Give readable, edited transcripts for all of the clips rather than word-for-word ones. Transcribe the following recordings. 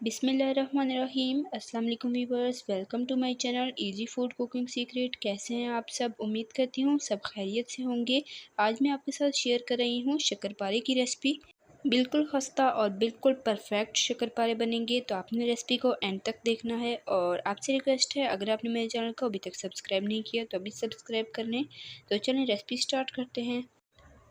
बिस्मिल्लाहिर्रहमानिर्रहीम। अस्सलाम वालेकुम viewers, welcome to my channel easy food cooking secret. कैसे हैं आप सब? उम्मीद करती हूँ सब खैरियत से होंगे। आज मैं आपके साथ शेयर कर रही हूँ शक्करपारे की रेसिपी। बिल्कुल खस्ता और बिल्कुल परफेक्ट शक्करपारे बनेंगे, तो आपने रेसिपी को एंड तक देखना है। और आपसे रिक्वेस्ट है, अगर आपने मेरे चैनल को अभी तक सब्सक्राइब नहीं किया तो अभी सब्सक्राइब कर लें। तो चलिए रेसिपी स्टार्ट करते हैं।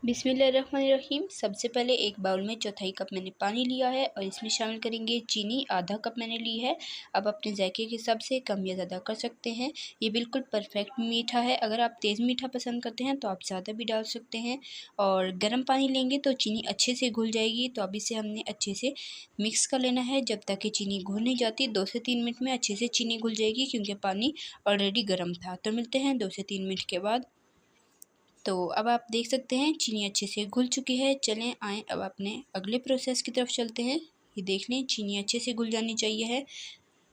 बिस्मिल्लाहिर्रहमानिर्रहीम। सबसे पहले एक बाउल में चौथाई कप मैंने पानी लिया है और इसमें शामिल करेंगे चीनी, आधा कप मैंने ली है। अब अपने जायके के हिसाब से कम या ज़्यादा कर सकते हैं। ये बिल्कुल परफेक्ट मीठा है। अगर आप तेज़ मीठा पसंद करते हैं तो आप ज़्यादा भी डाल सकते हैं। और गर्म पानी लेंगे तो चीनी अच्छे से घुल जाएगी। तो अब इसे हमने अच्छे से मिक्स कर लेना है जब तक कि चीनी घुल नहीं जाती। 2 से 3 मिनट में अच्छे से चीनी घुल जाएगी, क्योंकि पानी ऑलरेडी गर्म था। तो मिलते हैं 2 से 3 मिनट के बाद। तो अब आप देख सकते हैं चीनी अच्छे से घुल चुकी है। चलें आएँ अब अपने अगले प्रोसेस की तरफ चलते हैं। ये देख लें चीनी अच्छे से घुल जानी चाहिए है,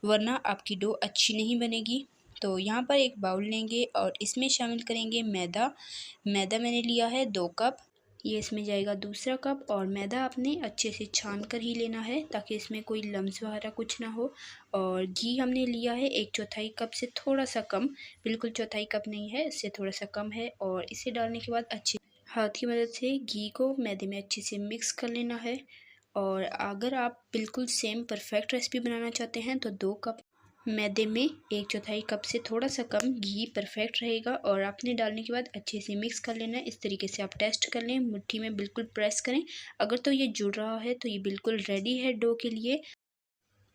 वरना आपकी डो अच्छी नहीं बनेगी। तो यहाँ पर एक बाउल लेंगे और इसमें शामिल करेंगे मैदा। मैदा मैंने लिया है 2 कप। ये इसमें जाएगा दूसरा कप। और मैदा आपने अच्छे से छान कर ही लेना है, ताकि इसमें कोई लम्स वगैरह कुछ ना हो। और घी हमने लिया है 1/4 कप से थोड़ा सा कम, बिल्कुल चौथाई कप नहीं है, इससे थोड़ा सा कम है। और इसे डालने के बाद अच्छे हाथ की मदद से घी को मैदे में अच्छे से मिक्स कर लेना है। और अगर आप बिल्कुल सेम परफेक्ट रेसिपी बनाना चाहते हैं तो 2 कप मैदे में 1/4 कप से थोड़ा सा कम घी परफेक्ट रहेगा। और आपने डालने के बाद अच्छे से मिक्स कर लेना है। इस तरीके से आप टेस्ट कर लें, मुट्ठी में बिल्कुल प्रेस करें। अगर तो ये जुड़ रहा है तो ये बिल्कुल रेडी है डो के लिए।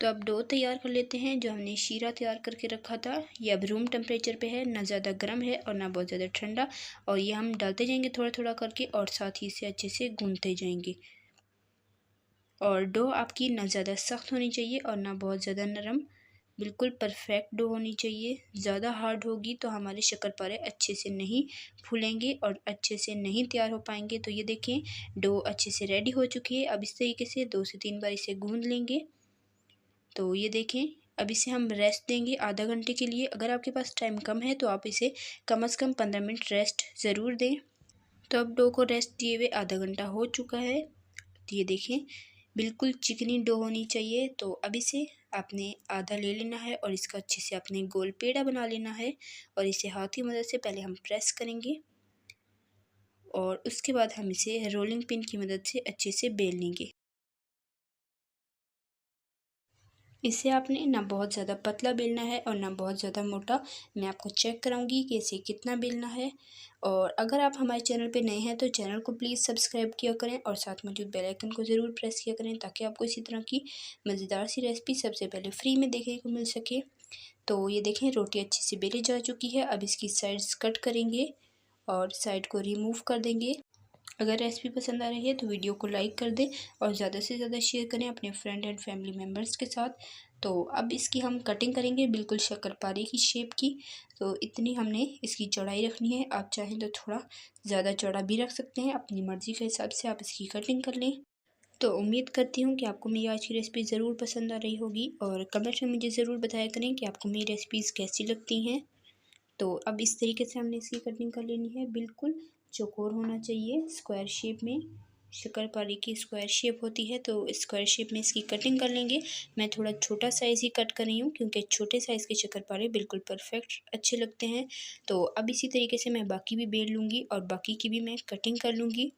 तो अब डो तैयार कर लेते हैं। जो हमने शीरा तैयार करके रखा था, ये अब रूम टेम्परेचर पे है, ना ज़्यादा गर्म है और ना बहुत ज़्यादा ठंडा। और ये हम डालते जाएंगे थोड़ा थोड़ा करके, और साथ ही इसे अच्छे से गूंथते जाएंगे। और डो आपकी ना ज़्यादा सख्त होनी चाहिए और ना बहुत ज़्यादा नरम, बिल्कुल परफेक्ट डो होनी चाहिए। ज़्यादा हार्ड होगी तो हमारे शक्करपारे अच्छे से नहीं फूलेंगे और अच्छे से नहीं तैयार हो पाएंगे। तो ये देखें डो अच्छे से रेडी हो चुकी है। अब इस तरीके से 2 से 3 बार इसे गूंद लेंगे। तो ये देखें अब इसे हम रेस्ट देंगे आधा घंटे के लिए। अगर आपके पास टाइम कम है तो आप इसे कम से कम 15 मिनट रेस्ट ज़रूर दें। तो अब डो को रेस्ट दिए हुए आधा घंटा हो चुका है। तो ये देखें बिल्कुल चिकनी डो होनी चाहिए। तो अब इसे आपने आधा ले लेना है और इसका अच्छे से आपने गोल पेड़ा बना लेना है। और इसे हाथ की मदद से पहले हम प्रेस करेंगे और उसके बाद हम इसे रोलिंग पिन की मदद से अच्छे से बेल लेंगे। इसे आपने ना बहुत ज़्यादा पतला बेलना है और ना बहुत ज़्यादा मोटा। मैं आपको चेक कराऊंगी कि इसे कितना बेलना है। और अगर आप हमारे चैनल पे नए हैं तो चैनल को प्लीज़ सब्सक्राइब किया करें और साथ मौजूद बेल आइकन को ज़रूर प्रेस किया करें, ताकि आपको इसी तरह की मज़ेदार सी रेसिपी सबसे पहले फ्री में देखने को मिल सके। तो ये देखें रोटी अच्छी से बेली जा चुकी है। अब इसकी साइड्स कट करेंगे और साइड को रिमूव कर देंगे। अगर रेसिपी पसंद आ रही है तो वीडियो को लाइक कर दें और ज़्यादा से ज़्यादा शेयर करें अपने फ्रेंड एंड फैमिली मेम्बर्स के साथ। तो अब इसकी हम कटिंग करेंगे बिल्कुल शक्करपारे की शेप की। तो इतनी हमने इसकी चौड़ाई रखनी है। आप चाहें तो थोड़ा ज़्यादा चौड़ा भी रख सकते हैं, अपनी मर्ज़ी के हिसाब से आप इसकी कटिंग कर लें। तो उम्मीद करती हूँ कि आपको मेरी आज की रेसिपी ज़रूर पसंद आ रही होगी। और कमेंट्स में मुझे ज़रूर बताया करें कि आपको मेरी रेसिपीज़ कैसी लगती हैं। तो अब इस तरीके से हमने इसकी कटिंग कर लेनी है। बिल्कुल चौकोर होना चाहिए, स्क्वायर शेप में। शक्करपारे की स्क्वायर शेप होती है, तो स्क्वायर शेप में इसकी कटिंग कर लेंगे। मैं थोड़ा छोटा साइज़ ही कट कर रही हूँ, क्योंकि छोटे साइज़ के शक्करपारे बिल्कुल परफेक्ट अच्छे लगते हैं। तो अब इसी तरीके से मैं बाकी भी बेल लूँगी और बाकी की भी मैं कटिंग कर लूँगी।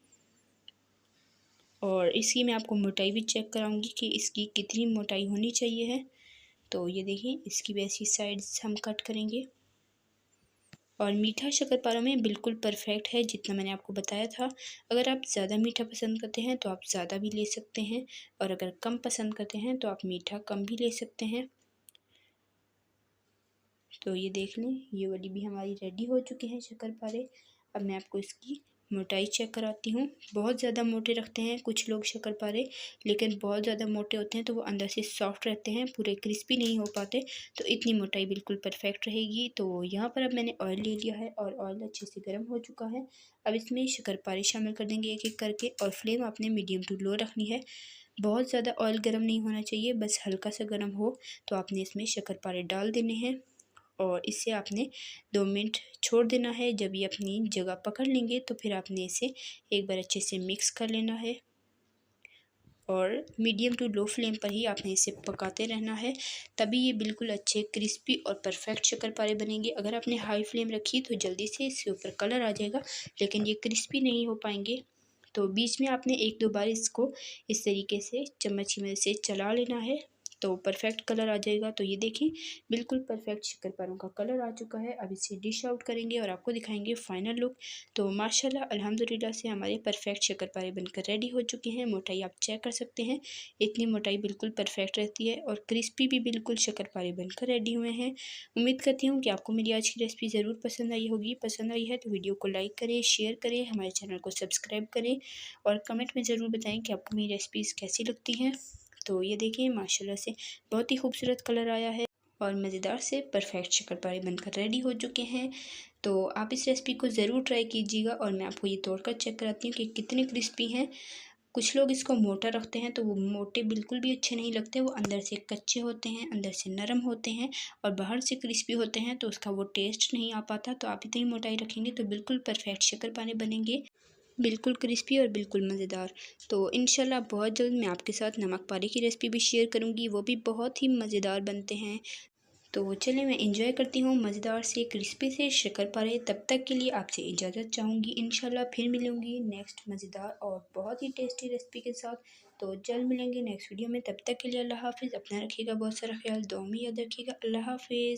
और इसकी मैं आपको मोटाई भी चेक कराऊँगी कि इसकी कितनी मोटाई होनी चाहिए है। तो ये देखिए इसकी भी ऐसी साइड्स हम कट करेंगे। और मीठा शक्करपारा में बिल्कुल परफेक्ट है जितना मैंने आपको बताया था। अगर आप ज़्यादा मीठा पसंद करते हैं तो आप ज़्यादा भी ले सकते हैं, और अगर कम पसंद करते हैं तो आप मीठा कम भी ले सकते हैं। तो ये देख लें ये वाली भी हमारी रेडी हो चुके हैं शक्करपारे। अब मैं आपको इसकी मोटाई चेक कराती हूँ। बहुत ज़्यादा मोटे रखते हैं कुछ लोग शक्करपारे, लेकिन बहुत ज़्यादा मोटे होते हैं तो वो अंदर से सॉफ्ट रहते हैं, पूरे क्रिस्पी नहीं हो पाते। तो इतनी मोटाई बिल्कुल परफेक्ट रहेगी। तो यहाँ पर अब मैंने ऑयल ले लिया है और ऑयल अच्छे से गर्म हो चुका है। अब इसमें शक्करपारे शामिल कर देंगे एक एक करके। और फ्लेम आपने मीडियम टू लो रखनी है। बहुत ज़्यादा ऑयल गर्म नहीं होना चाहिए, बस हल्का सा गर्म हो तो आपने इसमें शक्करपारे डाल देने हैं। और इसे आपने 2 मिनट छोड़ देना है। जब ये अपनी जगह पकड़ लेंगे तो फिर आपने इसे एक बार अच्छे से मिक्स कर लेना है। और मीडियम टू लो फ्लेम पर ही आपने इसे पकाते रहना है, तभी ये बिल्कुल अच्छे क्रिस्पी और परफेक्ट शक्करपारे बनेंगे। अगर आपने हाई फ्लेम रखी तो जल्दी से इसके ऊपर कलर आ जाएगा, लेकिन ये क्रिस्पी नहीं हो पाएंगे। तो बीच में आपने एक दो बार इसको इस तरीके से चम्मच की मदद से चला लेना है, तो परफेक्ट कलर आ जाएगा। तो ये देखिए बिल्कुल परफेक्ट शक्करपारों का कलर आ चुका है। अब इसे डिश आउट करेंगे और आपको दिखाएंगे फाइनल लुक। तो माशाल्लाह अल्हम्दुलिल्लाह से हमारे परफेक्ट शक्करपारे बनकर रेडी हो चुके हैं। मोटाई आप चेक कर सकते हैं, इतनी मोटाई बिल्कुल परफेक्ट रहती है और क्रिस्पी भी बिल्कुल शक्करपारे बनकर रेडी हुए हैं। उम्मीद करती हूँ कि आपको मेरी आज की रेसिपी ज़रूर पसंद आई होगी। पसंद आई है तो वीडियो को लाइक करें, शेयर करें, हमारे चैनल को सब्सक्राइब करें और कमेंट में ज़रूर बताएं कि आपको मेरी रेसिपीज़ कैसी लगती हैं। तो ये देखिए माशाल्लाह से बहुत ही खूबसूरत कलर आया है और मज़ेदार से परफेक्ट शक्करपारे बनकर रेडी हो चुके हैं। तो आप इस रेसिपी को ज़रूर ट्राई कीजिएगा और मैं आपको ये तोड़कर चेक कराती हूँ कि कितने क्रिस्पी हैं। कुछ लोग इसको मोटा रखते हैं तो वो मोटे बिल्कुल भी अच्छे नहीं लगते, वो अंदर से कच्चे होते हैं, अंदर से नरम होते हैं और बाहर से क्रिस्पी होते हैं, तो उसका वो टेस्ट नहीं आ पाता। तो आप इतनी मोटाई रखेंगे तो बिल्कुल परफेक्ट शक्करपारे बनेंगे, बिल्कुल क्रिस्पी और बिल्कुल मज़ेदार। तो इंशाल्लाह बहुत जल्द मैं आपके साथ नमक पारे की रेसिपी भी शेयर करूँगी, वो भी बहुत ही मज़ेदार बनते हैं। तो चलिए मैं एंजॉय करती हूँ मज़ेदार से क्रिस्पी से शक्करपारे। तब तक के लिए आपसे इजाज़त चाहूँगी। इंशाल्लाह फिर मिलूँगी नेक्स्ट मज़ेदार और बहुत ही टेस्टी रेसिपी के साथ। तो जल्द मिलेंगे नेक्स्ट वीडियो में, तब तक के लिए अल्लाह हाफ़िज़। अपना रखिएगा बहुत सारा ख्याल, दुआ में याद रखिएगा। अल्लाह हाफ़िज़।